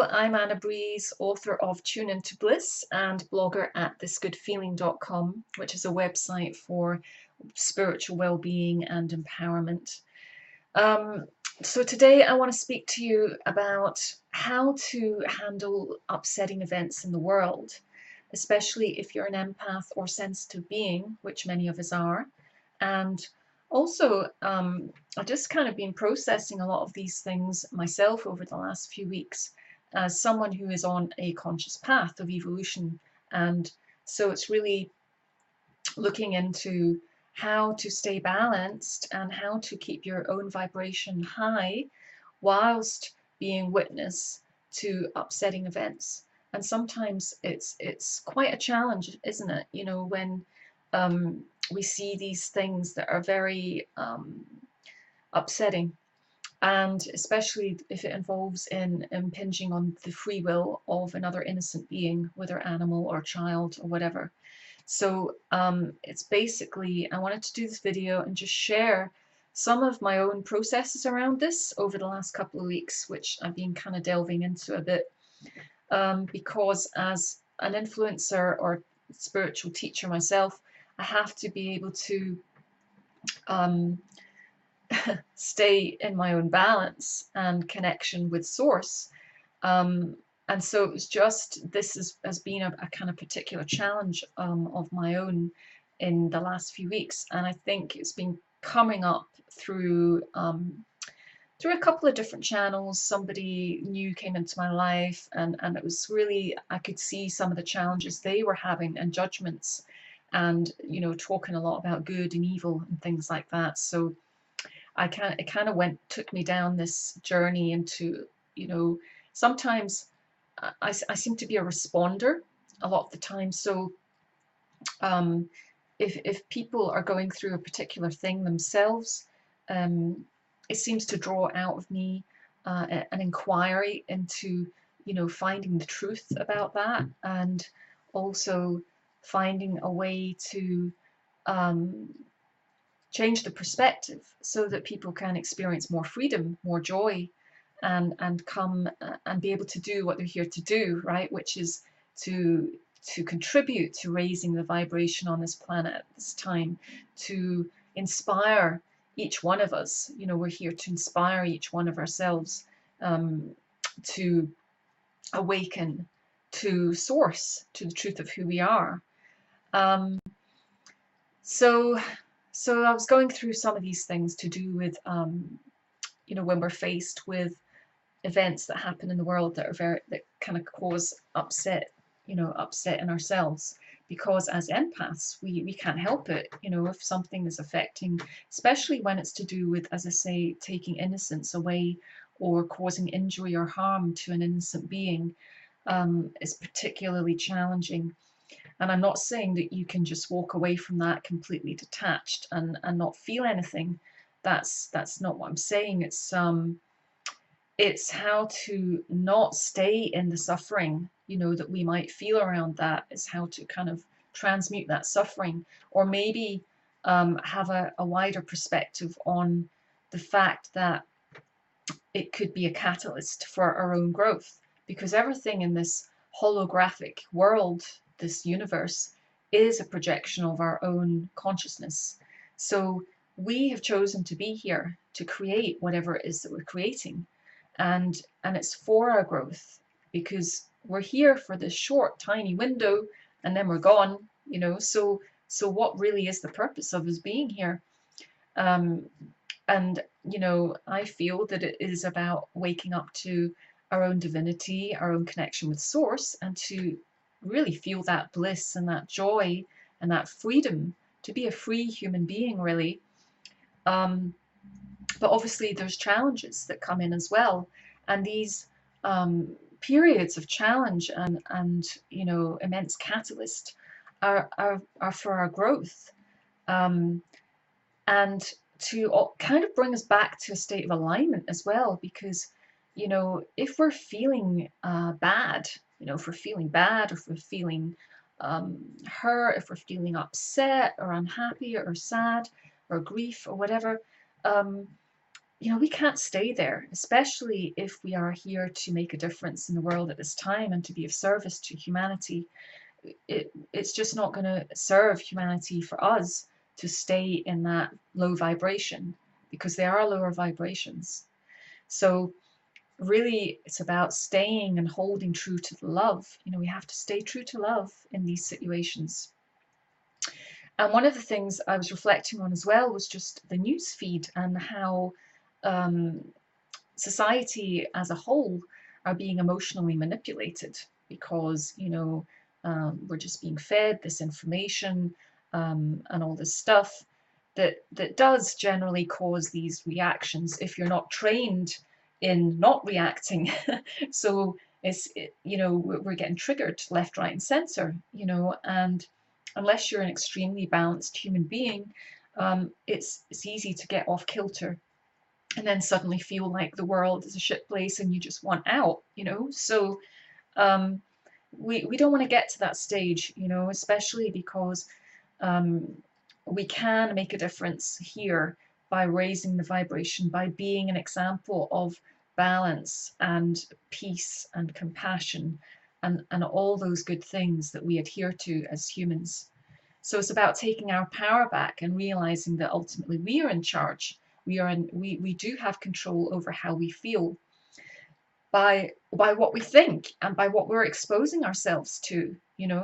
Hello, I'm Anabrese, author of Tune Into Bliss and blogger at thisgoodfeeling.com, which is a website for spiritual well-being and empowerment. Um, so today I want to speak to you about how to handle upsetting events in the world, especially if you're an empath or sensitive being, which many of us are. And also, I've just kind of been processing a lot of these things myself over the last few weeks as someone who is on a conscious path of evolution. And so it's really looking into how to stay balanced and how to keep your own vibration high whilst being witness to upsetting events. And sometimes it's quite a challenge, isn't it? You know, when we see these things that are very upsetting, and especially if it involves in impinging on the free will of another innocent being, whether animal or child or whatever. So it's basically, I wanted to do this video and just share some of my own processes around this over the last couple of weeks, which I've been kind of delving into a bit, because as an influencer or spiritual teacher myself, I have to be able to stay in my own balance and connection with source. And so it was just, has been a kind of particular challenge of my own in the last few weeks. And I think it's been coming up through a couple of different channels. Somebody new came into my life, and it was really, I could see some of the challenges they were having and judgments, and you know, talking a lot about good and evil and things like that. So it kind of took me down this journey into, you know, sometimes I seem to be a responder a lot of the time. So if people are going through a particular thing themselves, it seems to draw out of me an inquiry into, you know, finding the truth about that, and also finding a way to change the perspective so that people can experience more freedom, more joy, and come and be able to do what they're here to do, right? Which is to contribute to raising the vibration on this planet at this time, to inspire each one of us. You know, we're here to inspire each one of ourselves to awaken to source, to the truth of who we are. So I was going through some of these things to do with, you know, when we're faced with events that happen in the world that kind of cause upset, you know, upset in ourselves. Because as empaths, we can't help it. You know, if something is affecting, especially when it's to do with, as I say, taking innocence away or causing injury or harm to an innocent being, is particularly challenging. And I'm not saying that you can just walk away from that completely detached and not feel anything. That's not what I'm saying. It's how to not stay in the suffering, you know, that we might feel around that. It's how to kind of transmute that suffering, or maybe have a wider perspective on the fact that it could be a catalyst for our own growth, because everything in this holographic world, this universe, is a projection of our own consciousness. So we have chosen to be here to create whatever it is that we're creating, and it's for our growth, because we're here for this short tiny window and then we're gone, you know. So what really is the purpose of us being here? And you know, I feel that it is about waking up to our own divinity, our own connection with source, and to really feel that bliss and that joy and that freedom to be a free human being, really. But obviously there's challenges that come in as well, and these periods of challenge and you know, immense catalyst are for our growth, and to kind of bring us back to a state of alignment as well. Because, you know, if we're feeling bad, you know, if we're feeling bad, or if we're feeling hurt, if we're feeling upset or unhappy or sad or grief or whatever, we can't stay there, especially if we are here to make a difference in the world at this time and to be of service to humanity. It's just not going to serve humanity for us to stay in that low vibration, because they are lower vibrations. So really, it's about staying and holding true to the love. We have to stay true to love in these situations. And one of the things I was reflecting on as well was just the news feed and how um, society as a whole are being emotionally manipulated, because we're just being fed this information, and all this stuff that does generally cause these reactions if you're not trained in not reacting. So we're getting triggered left, right, and center. And unless you're an extremely balanced human being, it's easy to get off kilter and then suddenly feel like the world is a shit place and you just want out. So um, we don't want to get to that stage, especially because um, we can make a difference here by raising the vibration, by being an example of balance and peace and compassion, and all those good things that we adhere to as humans. So it's about taking our power back and realizing that ultimately we are in charge. We do have control over how we feel by what we think and by what we're exposing ourselves to.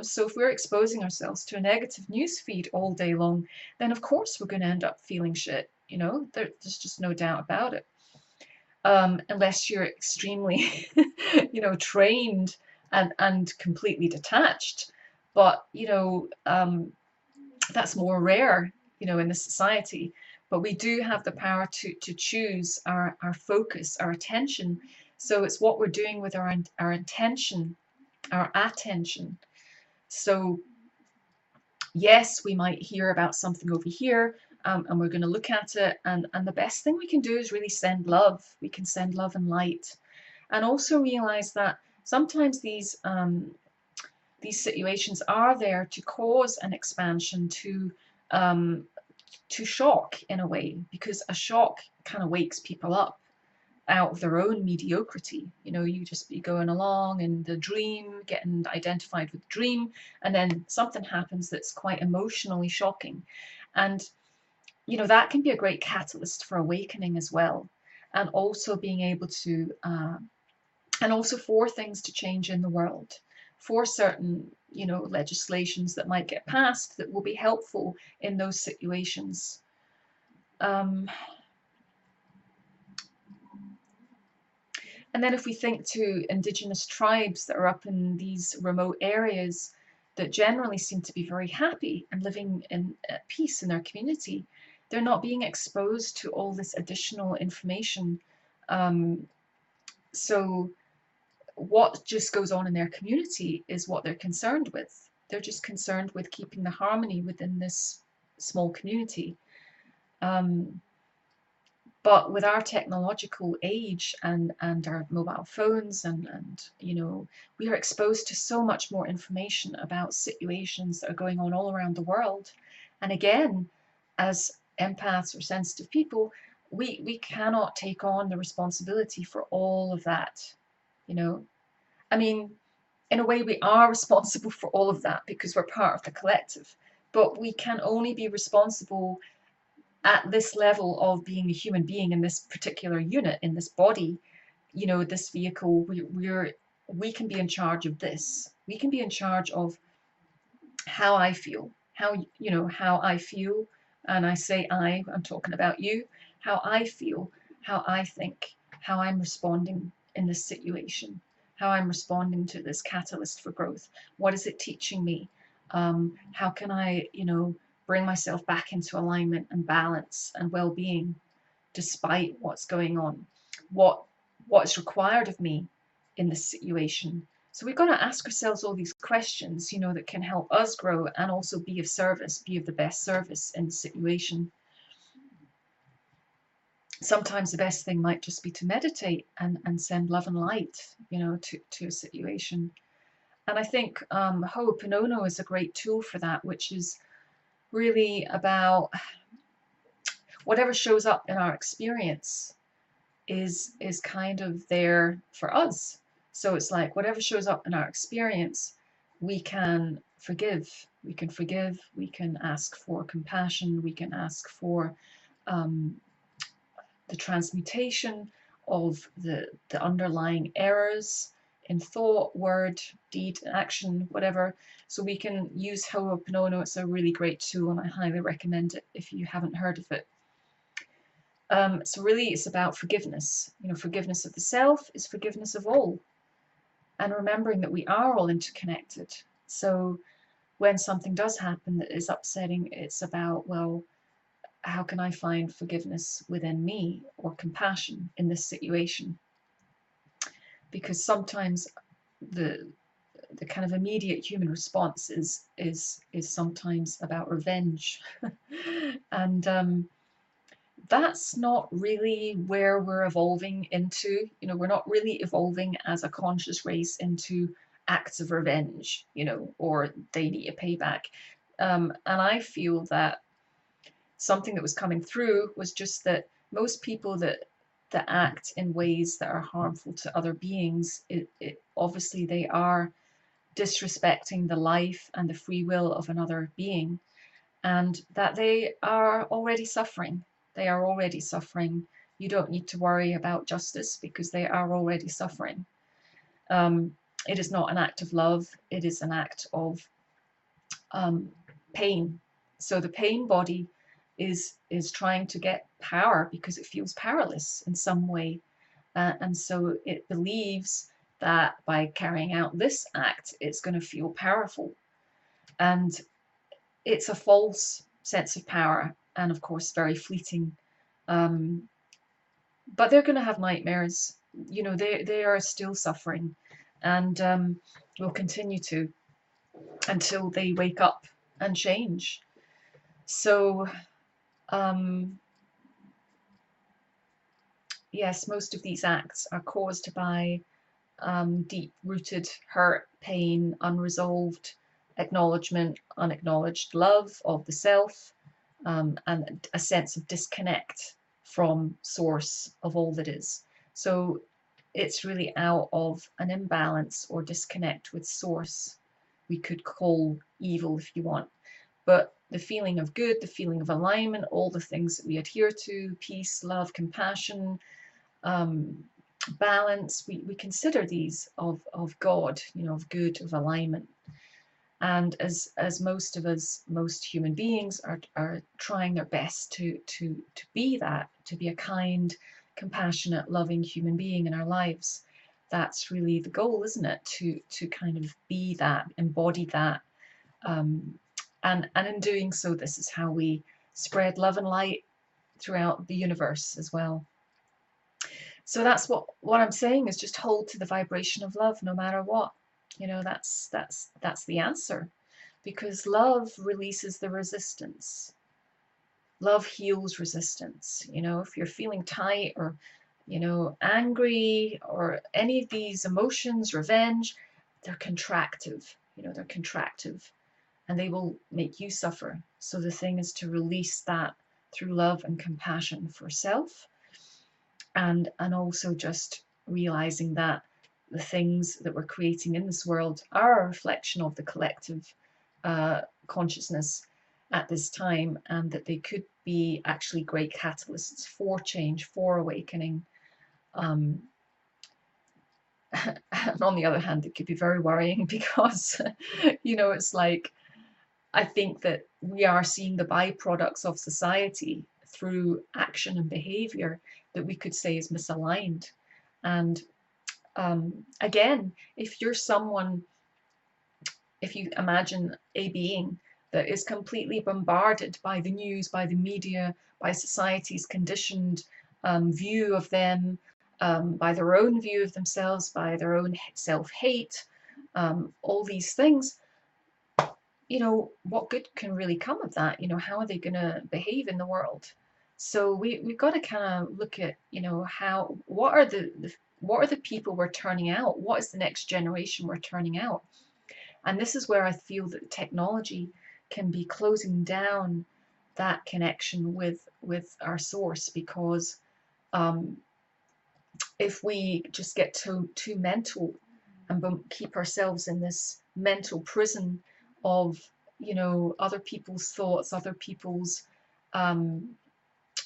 So if we're exposing ourselves to a negative news feed all day long, then of course we're going to end up feeling shit. There's just no doubt about it. Unless you're extremely trained and completely detached. But that's more rare, in this society. But we do have the power to choose our focus, our attention. So it's what we're doing with our intention, our attention. So yes, we might hear about something over here, and we're going to look at it. And the best thing we can do is really send love. We can send love and light. And also realize that sometimes these situations are there to cause an expansion, to shock in a way, because a shock kind of wakes people up out of their own mediocrity. You just be going along in the dream, getting identified with the dream, and then something happens that's quite emotionally shocking. And that can be a great catalyst for awakening as well, and also being able to and also for things to change in the world, for certain legislations that might get passed that will be helpful in those situations. And then if we think to indigenous tribes that are up in these remote areas that generally seem to be very happy and living in peace in their community, they're not being exposed to all this additional information. So what just goes on in their community is what they're concerned with. They're just concerned with keeping the harmony within this small community. But with our technological age and our mobile phones and we are exposed to so much more information about situations that are going on all around the world. And again, as empaths or sensitive people, we cannot take on the responsibility for all of that. I mean, in a way, we are responsible for all of that because we're part of the collective. But we can only be responsible at this level of being a human being in this particular unit, in this body, this vehicle. We can be in charge of this. We can be in charge of how I feel, how I feel, and I say I'm talking about you, how I feel, how I think, how I'm responding in this situation, how I'm responding to this catalyst for growth. What is it teaching me? How can I, bring myself back into alignment and balance and well-being despite what's going on? What is required of me in this situation? So we've got to ask ourselves all these questions, that can help us grow and also be of service, be of the best service in the situation. Sometimes the best thing might just be to meditate and send love and light, to a situation. And I think Ho'oponopono is a great tool for that, which is really about whatever shows up in our experience. is kind of there for us. So it's like whatever shows up in our experience, we can forgive. We can forgive. We can ask for compassion. We can ask for um, the transmutation of the underlying errors in thought, word, deed, action, whatever. So we can use Ho'oponopono. It's a really great tool, and I highly recommend it if you haven't heard of it. So really, it's about forgiveness. You know, forgiveness of the self is forgiveness of all, and remembering that we are all interconnected. So when something does happen that is upsetting, it's about, well, how can I find forgiveness within me or compassion in this situation? Because sometimes the the kind of immediate human response is sometimes about revenge, and that's not really where we're evolving into. You know, we're not really evolving as a conscious race into acts of revenge, you know, or they need a payback. And I feel that something that was coming through was just that most people that act in ways that are harmful to other beings, it obviously they are disrespecting the life and the free will of another being, and that they are already suffering. They are already suffering. You don't need to worry about justice because they are already suffering. Um, it is not an act of love, it is an act of pain. So the pain body is trying to get power because it feels powerless in some way. And so it believes that by carrying out this act, it's going to feel powerful. And it's a false sense of power, and of course very fleeting. Um, but they're going to have nightmares. You know, they are still suffering, and will continue to until they wake up and change. So um, yes, most of these acts are caused by deep-rooted hurt, pain, unresolved acknowledgement, unacknowledged love of the self, and a sense of disconnect from source of all that is. So it's really out of an imbalance or disconnect with source. We could call evil if you want, but the feeling of good, the feeling of alignment, all the things that we adhere to, peace, love, compassion, um, balance, we consider these of God, you know, of good, of alignment. And as most of us, most human beings are trying their best to be that, to be a kind, compassionate, loving human being in our lives. That's really the goal, isn't it? To kind of be that, embody that, and in doing so, this is how we spread love and light throughout the universe as well. So that's what I'm saying is just hold to the vibration of love no matter what. You know, that's the answer, because love releases the resistance. Love heals resistance. You know, if you're feeling tight or, you know, angry or any of these emotions, revenge, they're contractive. You know, they're contractive, and they will make you suffer. So the thing is to release that through love and compassion for self, and also just realizing that the things that we're creating in this world are a reflection of the collective consciousness at this time, and that they could be actually great catalysts for change, for awakening. Um, and on the other hand, it could be very worrying because, you know, it's like, I think that we are seeing the byproducts of society through action and behavior that we could say is misaligned. And again, if you're someone, if you imagine a being that is completely bombarded by the news, by the media, by society's conditioned view of them, by their own view of themselves, by their own self-hate, all these things, you know, what good can really come of that? You know, how are they going to behave in the world? So we've got to kind of look at, you know, how, what are what are the people we're turning out? What is the next generation we're turning out? And this is where I feel that technology can be closing down that connection with our source, because um, if we just get too mental and keep ourselves in this mental prison of, you know, other people's thoughts, other people's um,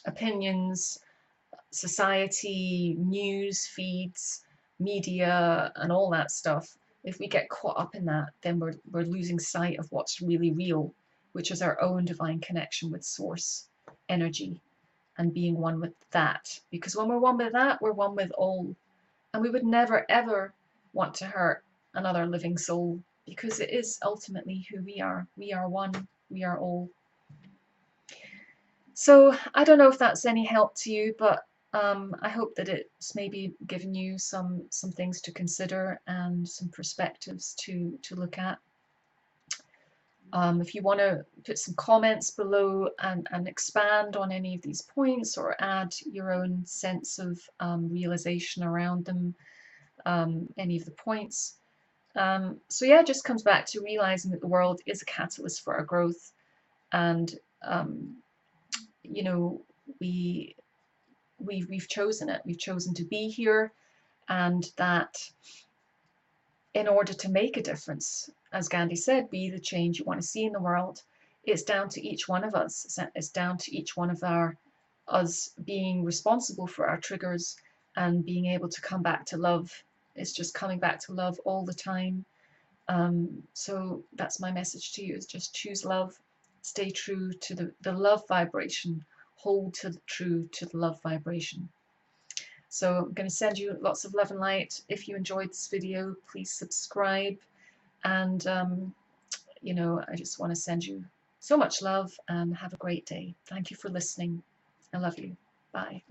opinions, society, news feeds, media, and all that stuff. If we get caught up in that, then we're losing sight of what's really real, which is our own divine connection with source energy and being one with that. Because when we're one with that, we're one with all. And we would never, ever want to hurt another living soul, because it is ultimately who we are. We are one, we are all. So I don't know if that's any help to you, but I hope that it's maybe given you some things to consider and some perspectives to look at. If you want to put some comments below and expand on any of these points, or add your own sense of realization around them, any of the points. So yeah, it just comes back to realizing that the world is a catalyst for our growth, and you know, we we've chosen it. We've chosen to be here, and that in order to make a difference, as Gandhi said, be the change you want to see in the world. It's down to each one of us. It's down to each one of us being responsible for our triggers and being able to come back to love. It's just coming back to love all the time. So that's my message to you, is just choose love, stay true to the love vibration, hold true to the love vibration. So I'm going to send you lots of love and light. If you enjoyed this video, please subscribe. And, you know, I just want to send you so much love, and have a great day. Thank you for listening. I love you. Bye.